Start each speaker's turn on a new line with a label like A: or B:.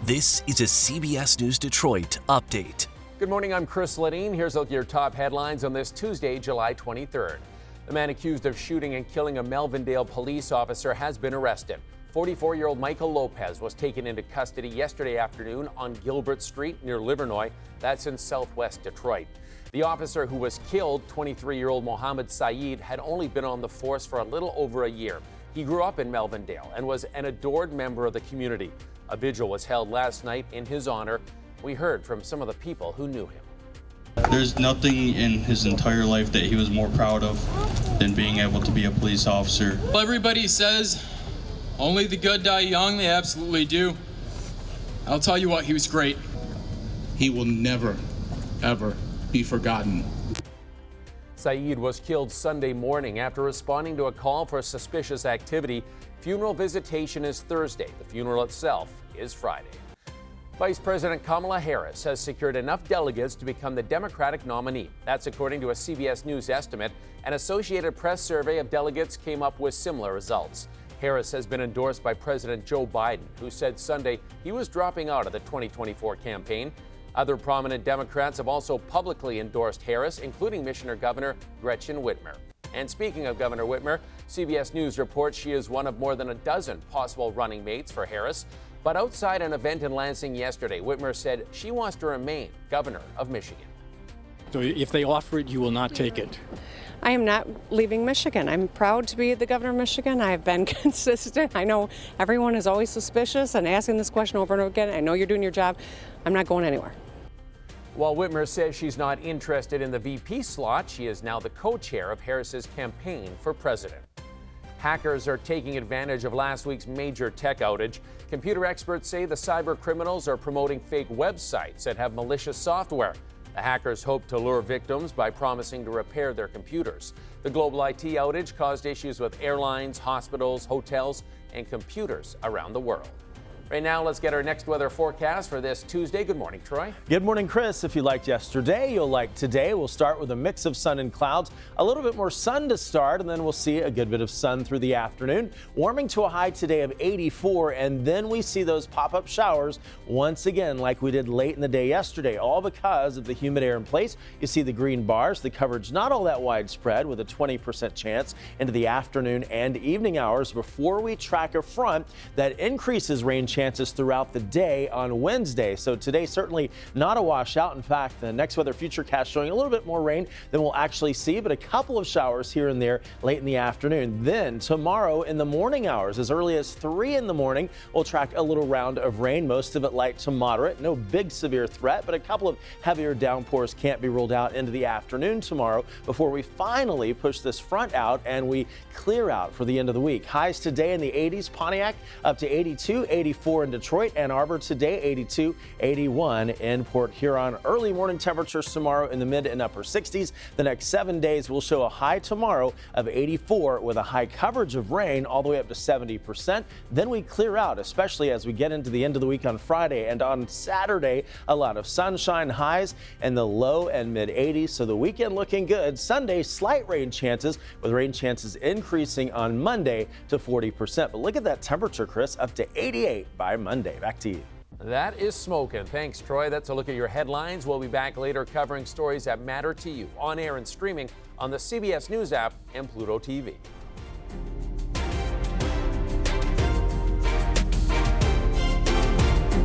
A: This is a CBS News Detroit update.
B: Good morning, I'm Chris Ledeen. Here's a look at your top headlines on this Tuesday, July 23rd. The man accused of shooting and killing a Melvindale police officer has been arrested. 44-year-old Michael Lopez was taken into custody yesterday afternoon on Gilbert Street near Livernois. That's in southwest Detroit. The officer who was killed, 23-year-old Mohammed Saeed, had only been on the force for a little over a year. He grew up in Melvindale and was an adored member of the community. A vigil was held last night in his honor. We heard from some of the people who knew him.
C: There's nothing in his entire life that he was more proud of than being able to be a police officer.
D: Well, everybody says only the good die young. They absolutely do. I'll tell you what, he was great.
E: He will never, ever be forgotten.
B: Saeed was killed Sunday morning after responding to a call for suspicious activity. Funeral visitation is Thursday. The funeral itself is Friday. Vice President Kamala Harris has secured enough delegates to become the Democratic nominee. That's according to a CBS News estimate. An Associated Press survey of delegates came up with similar results. Harris has been endorsed by President Joe Biden, who said Sunday he was dropping out of the 2024 campaign. Other prominent Democrats have also publicly endorsed Harris, including Michigan Governor Gretchen Whitmer. And speaking of Governor Whitmer, CBS News reports she is one of more than a dozen possible running mates for Harris. But outside an event in Lansing yesterday, Whitmer said she wants to remain governor of Michigan.
F: So if they offer it, you will not take it?
G: I am not leaving Michigan. I'm proud to be the governor of Michigan. I've been consistent. I know everyone is always suspicious and asking this question over and over again. I know you're doing your job. I'm not going anywhere.
B: While Whitmer says she's not interested in the VP slot, she is now the co-chair of Harris's campaign for president. Hackers are taking advantage of last week's major tech outage. Computer experts say the cyber criminals are promoting fake websites that have malicious software. The hackers hope to lure victims by promising to repair their computers. The global IT outage caused issues with airlines, hospitals, hotels, and computers around the world. Right now, let's get our next weather forecast for this Tuesday. Good morning, Troy.
H: Good morning, Chris. If you liked yesterday, you'll like today. We'll start with a mix of sun and clouds, a little bit more sun to start, and then we'll see a good bit of sun through the afternoon, warming to a high today of 84, and then we see those pop-up showers once again like we did late in the day yesterday, all because of the humid air in place. You see the green bars, the coverage not all that widespread with a 20% chance into the afternoon and evening hours before we track a front that increases rain chances throughout the day on Wednesday. So today certainly not a washout. In fact, the next weather futurecast showing a little bit more rain than we'll actually see, but a couple of showers here and there late in the afternoon. Then tomorrow in the morning hours, as early as 3 in the morning, we'll track a little round of rain, most of it light to moderate. No big severe threat, but a couple of heavier downpours can't be ruled out into the afternoon tomorrow before we finally push this front out and we clear out for the end of the week. Highs today in the 80s, Pontiac up to 82, 84 in Detroit, Ann Arbor today 82, 81 in Port Huron. Early morning temperatures tomorrow in the mid and upper 60s. The next 7 days will show a high tomorrow of 84 with a high coverage of rain all the way up to 70%. Then we clear out, especially as we get into the end of the week on Friday, and on Saturday a lot of sunshine, highs in the low and mid 80s. So the weekend looking good. Sunday slight rain chances, with rain chances increasing on Monday to 40%. But look at that temperature, Chris, up to 88 by Monday. Back to you.
B: That is smoking. Thanks, Troy. That's a look at your headlines. We'll be back later covering stories that matter to you on air and streaming on the CBS News app and Pluto TV.